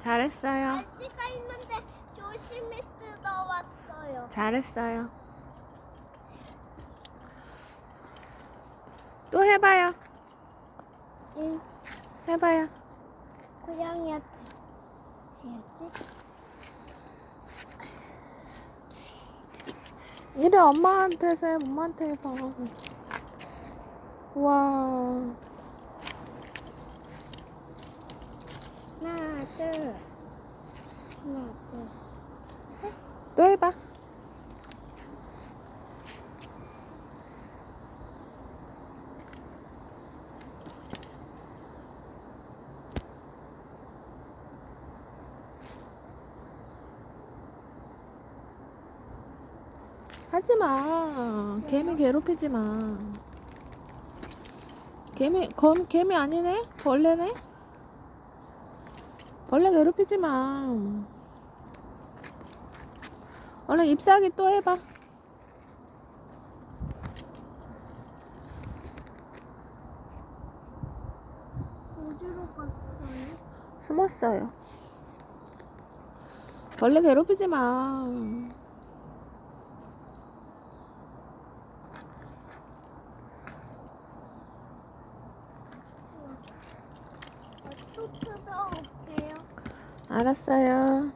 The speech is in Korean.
잘했어요. 날씨가 있는데 조심히 뜯어왔어요. 잘했어요. 또 해봐요. 응, 해봐요. 고양이한테 해야지. 이래 엄마한테서 해, 엄마한테 해봐. 와, 하나, 둘. 하나, 둘. 또 해봐. 하지마. 개미 괴롭히지 마. 개미 아니네? 벌레네? 벌레 괴롭히지 마. 얼른 잎사귀 또 해봐. 어디로 갔어요? 숨었어요. 벌레 괴롭히지 마. 또 뜯어올게요. 알았어요.